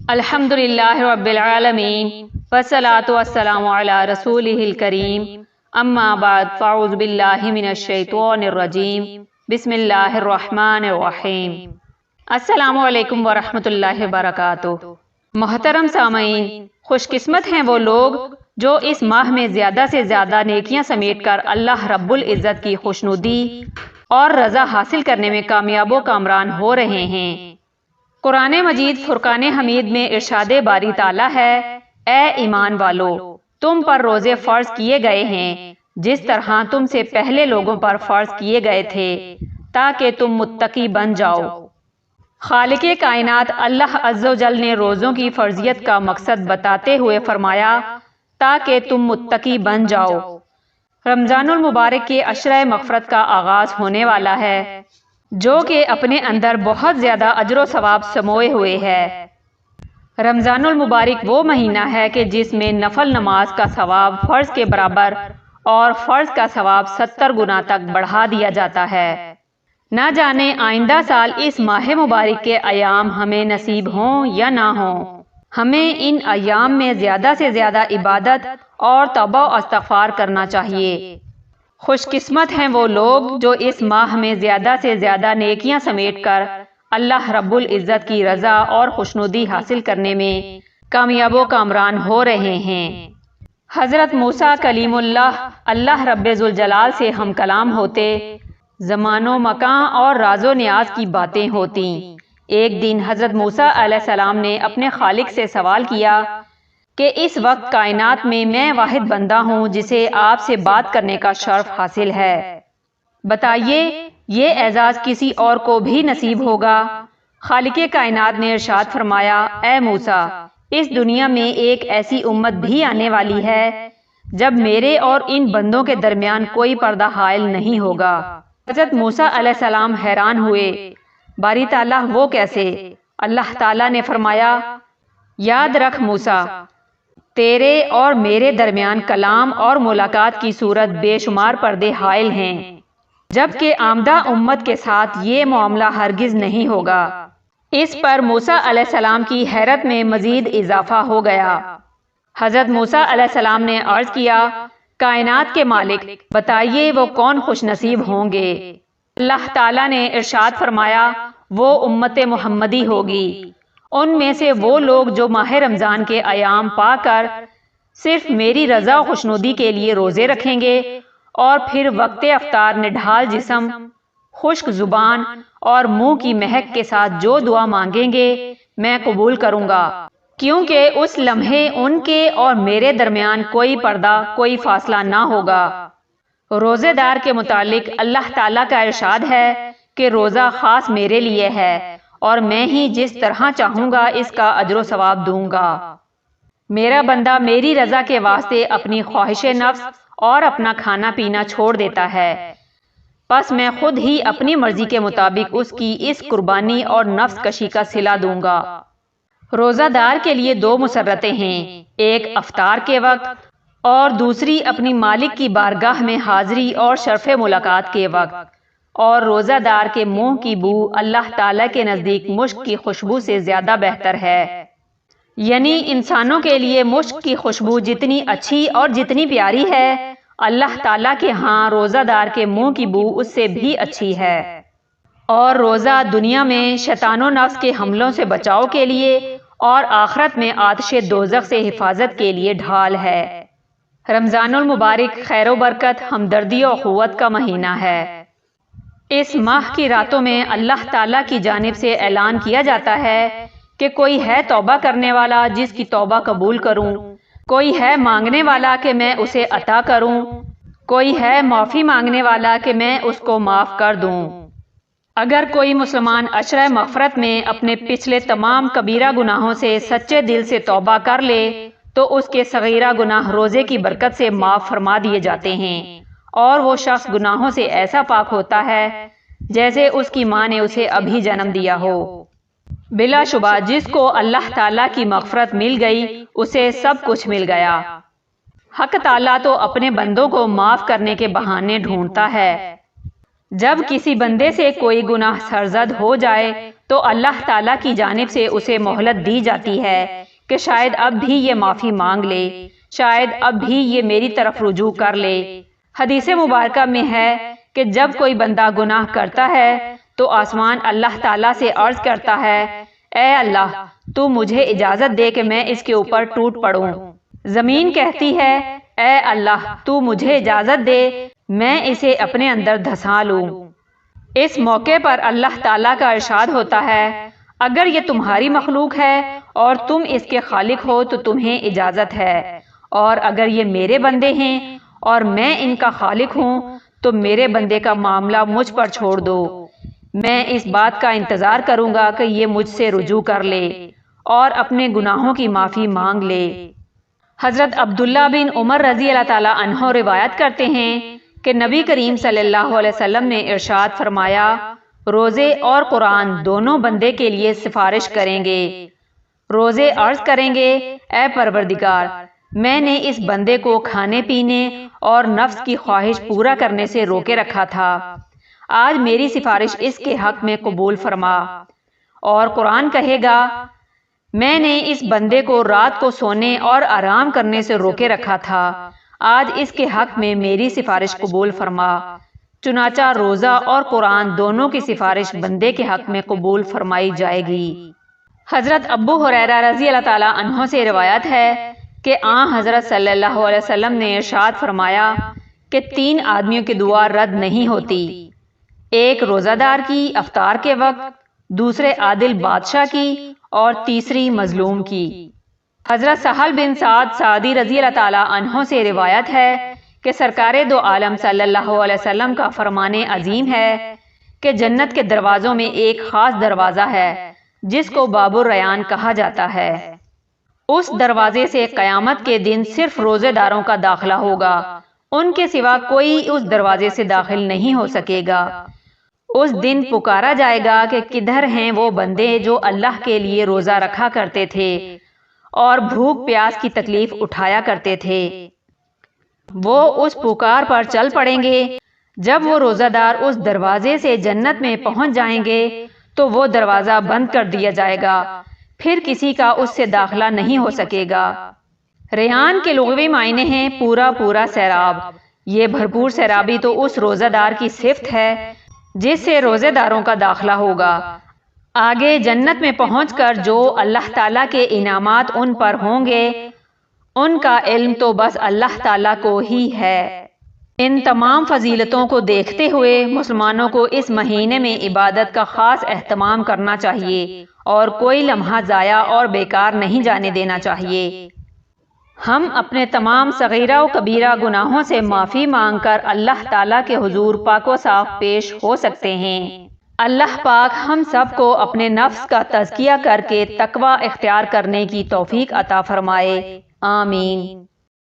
الحمدللہ رب العالمین والصلاة والسلام علی رسولہ الکریم اما بعد فاعوذ باللہ من الشیطان الرجیم بسم اللہ الرحمن الرحیم۔ السلام علیکم ورحمۃ اللہ وبرکاتہ۔ محترم سامعین، خوش قسمت ہیں وہ لوگ جو اس ماہ میں زیادہ سے زیادہ نیکیاں سمیٹ کر اللہ رب العزت کی خوشنودی اور رضا حاصل کرنے میں کامیاب و کامران ہو رہے ہیں۔ قرآن مجید فرقان حمید میں ارشاد باری تعالیٰ ہے، اے ایمان والو، تم پر روزے فرض کیے گئے ہیں جس طرح تم سے پہلے لوگوں پر فرض کیے گئے تھے تاکہ تم متقی بن جاؤ۔ خالق کائنات اللہ عز و جل نے روزوں کی فرضیت کا مقصد بتاتے ہوئے فرمایا تاکہ تم متقی بن جاؤ۔ رمضان المبارک کے عشرہ مغفرت کا آغاز ہونے والا ہے جو کہ اپنے اندر بہت زیادہ اجر و ثواب سموئے ہوئے ہے۔ رمضان المبارک وہ مہینہ ہے کہ جس میں نفل نماز کا ثواب فرض کے برابر اور فرض کا ثواب 70 گنا تک بڑھا دیا جاتا ہے۔ نہ جانے آئندہ سال اس ماہ مبارک کے ایام ہمیں نصیب ہوں یا نہ ہوں۔ ہمیں ان ایام میں زیادہ سے زیادہ عبادت اور توبہ و استغفار کرنا چاہیے۔ خوش قسمت ہیں وہ لوگ جو اس ماہ میں زیادہ سے زیادہ نیکیاں سمیٹ کر اللہ رب العزت کی رضا اور خوشنودی حاصل کرنے میں کامیاب و کامران ہو رہے ہیں۔ حضرت موسیٰ کلیم اللہ رب ذوالجلال سے ہم کلام ہوتے، زمان و مکان اور راز و نیاز کی باتیں ہوتی۔ ایک دن حضرت موسیٰ علیہ السلام نے اپنے خالق سے سوال کیا کہ اس وقت کائنات میں واحد بندہ ہوں جسے آپ سے بات کرنے کا شرف حاصل ہے، بتائیے یہ اعزاز کسی اور کو بھی نصیب ہوگا؟ خالق کائنات نے ارشاد فرمایا، اے موسیٰ، اس دنیا میں ایک ایسی امت بھی آنے والی ہے جب میرے اور ان بندوں کے درمیان کوئی پردہ حائل نہیں ہوگا۔ حضرت موسیٰ علیہ السلام حیران ہوئے، باری تعالیٰ وہ کیسے؟ اللہ تعالیٰ نے فرمایا، یاد رکھ موسیٰ، تیرے اور میرے درمیان کلام اور ملاقات کی صورت بے شمار پردے حائل ہیں، جبکہ آمدہ امت کے ساتھ یہ معاملہ ہرگز نہیں ہوگا۔ اس پر موسیٰ علیہ السلام کی حیرت میں مزید اضافہ ہو گیا۔ حضرت موسیٰ علیہ السلام نے عرض کیا، کائنات کے مالک، بتائیے وہ کون خوش نصیب ہوں گے؟ اللہ تعالیٰ نے ارشاد فرمایا، وہ امت محمدی ہوگی۔ ان میں سے وہ لوگ جو ماہ رمضان کے ایام پا کر صرف میری رضا و خوشنودی کے لیے روزے رکھیں گے اور پھر وقت افطار نڈھال جسم، خشک زبان اور منہ کی مہک کے ساتھ جو دعا مانگیں گے میں قبول کروں گا، کیونکہ اس لمحے ان کے اور میرے درمیان کوئی پردہ، کوئی فاصلہ نہ ہوگا۔ روزے دار کے متعلق اللہ تعالیٰ کا ارشاد ہے کہ روزہ خاص میرے لیے ہے اور میں ہی جس طرح چاہوں گا اس کا اجر و ثواب دوں گا۔ میرا بندہ میری رضا کے واسطے اپنی خواہش نفس اور اپنا کھانا پینا چھوڑ دیتا ہے، پس میں خود ہی اپنی مرضی کے مطابق اس کی اس قربانی اور نفس کشی کا صلہ دوں گا۔ روزہ دار کے لیے 2 مسرتیں ہیں، ایک افطار کے وقت اور دوسری اپنی مالک کی بارگاہ میں حاضری اور شرف ملاقات کے وقت۔ اور روزہ دار کے منہ کی بو اللہ تعالیٰ کے نزدیک مشک کی خوشبو سے زیادہ بہتر ہے، یعنی انسانوں کے لیے مشک کی خوشبو جتنی اچھی اور جتنی پیاری ہے، اللہ تعالیٰ کے ہاں روزہ دار کے منہ کی بو اس سے بھی اچھی ہے۔ اور روزہ دنیا میں شیطان و نفس کے حملوں سے بچاؤ کے لیے اور آخرت میں آتش دوزخ سے حفاظت کے لیے ڈھال ہے۔ رمضان المبارک خیر و برکت، ہمدردی و اخوت کا مہینہ ہے۔ اس ماہ کی راتوں میں اللہ تعالیٰ کی جانب سے اعلان کیا جاتا ہے کہ کوئی ہے توبہ کرنے والا جس کی توبہ قبول کروں، کوئی ہے مانگنے والا کہ میں اسے عطا کروں، کوئی ہے معافی مانگنے والا کہ میں اس کو معاف کر دوں۔ اگر کوئی مسلمان عشرہ مغفرت میں اپنے پچھلے تمام کبیرہ گناہوں سے سچے دل سے توبہ کر لے تو اس کے صغیرہ گناہ روزے کی برکت سے معاف فرما دیے جاتے ہیں اور وہ شخص گناہوں سے ایسا پاک ہوتا ہے جیسے اس کی ماں نے اسے ابھی جنم دیا ہو۔ بلا شبہ جس کو اللہ تعالیٰ کی مغفرت مل گئی اسے سب کچھ مل گیا۔ حق تعالیٰ تو اپنے بندوں کو معاف کرنے کے بہانے ڈھونڈتا ہے۔ جب کسی بندے سے کوئی گناہ سرزد ہو جائے تو اللہ تعالیٰ کی جانب سے اسے مہلت دی جاتی ہے کہ شاید اب بھی یہ معافی مانگ لے، شاید اب بھی یہ میری طرف رجوع کر لے۔ حدیث مبارکہ میں ہے کہ جب کوئی بندہ گناہ کرتا ہے تو آسمان اللہ تعالیٰ سے عرض کرتا ہے، اے اللہ تو مجھے اجازت دے کہ میں اس کے اوپر ٹوٹ پڑوں۔ زمین کہتی ہے، اے اللہ تو مجھے اجازت دے میں اسے اپنے اندر دھسا لوں۔ اس موقع پر اللہ تعالیٰ کا ارشاد ہوتا ہے، اگر یہ تمہاری مخلوق ہے اور تم اس کے خالق ہو تو تمہیں اجازت ہے، اور اگر یہ میرے بندے ہیں اور میں ان کا خالق ہوں تو میرے بندے کا معاملہ مجھ پر چھوڑ دو۔ میں اس بات کا انتظار کروں گا کہ یہ مجھ سے رجوع کر لے اور اپنے گناہوں کی معافی مانگ لے۔ حضرت عبداللہ بن عمر رضی اللہ تعالیٰ عنہ روایت کرتے ہیں کہ نبی کریم صلی اللہ علیہ وسلم نے ارشاد فرمایا، روزے اور قرآن دونوں بندے کے لیے سفارش کریں گے۔ روزے عرض کریں گے، اے پروردگار میں نے اس بندے کو کھانے پینے اور نفس کی خواہش پورا کرنے سے روکے رکھا تھا، آج میری سفارش اس کے حق میں قبول فرما۔ اور قرآن کہے گا، میں نے اس بندے کو رات کو سونے اور آرام کرنے سے روکے رکھا تھا، آج اس کے حق میں میری سفارش قبول فرما۔ چنانچہ روزہ اور قرآن دونوں کی سفارش بندے کے حق میں قبول فرمائی جائے گی۔ حضرت ابو ہریرہ رضی اللہ تعالیٰ عنہ سے روایت ہے کہ حضرت صلی اللہ علیہ وسلم نے ارشاد فرمایا کہ 3 آدمیوں کی دعا رد نہیں ہوتی، ایک روزہ دار کی افطار کے وقت، دوسرے عادل بادشاہ کی اور تیسری مظلوم کی۔ حضرت سہل بن سعد سعدی رضی اللہ تعالیٰ عنہ سے روایت ہے کہ سرکار دو عالم صلی اللہ علیہ وسلم کا فرمان عظیم ہے کہ جنت کے دروازوں میں ایک خاص دروازہ ہے جس کو باب الریان کہا جاتا ہے۔ اس دروازے سے قیامت کے دن صرف روزے داروں کا داخلہ ہوگا، ان کے سوا کوئی اس دروازے سے داخل نہیں ہو سکے گا۔ اس دن پکارا جائے گا کہ کدھر ہیں وہ بندے جو اللہ کے لیے روزہ رکھا کرتے تھے اور بھوک پیاس کی تکلیف اٹھایا کرتے تھے۔ وہ اس پکار پر چل پڑیں گے۔ جب وہ روزہ دار اس دروازے سے جنت میں پہنچ جائیں گے تو وہ دروازہ بند کر دیا جائے گا، پھر کسی کا اس سے داخلہ نہیں ہو سکے گا۔ ریان کے لغوی معنی ہیں پورا سیراب۔ یہ بھرپور سیرابی تو اس روزہ دار کی صفت ہے جس سے روزے داروں کا داخلہ ہوگا۔ آگے جنت میں پہنچ کر جو اللہ تعالیٰ کے انعامات ان پر ہوں گے ان کا علم تو بس اللہ تعالیٰ کو ہی ہے۔ ان تمام فضیلتوں کو دیکھتے ہوئے مسلمانوں کو اس مہینے میں عبادت کا خاص اہتمام کرنا چاہیے اور کوئی لمحہ ضائع اور بیکار نہیں جانے دینا چاہیے۔ ہم اپنے تمام صغیرہ و کبیرہ گناہوں سے معافی مانگ کر اللہ تعالیٰ کے حضور پاک و صاف پیش ہو سکتے ہیں۔ اللہ پاک ہم سب کو اپنے نفس کا تزکیہ کر کے تقوی اختیار کرنے کی توفیق عطا فرمائے، آمین۔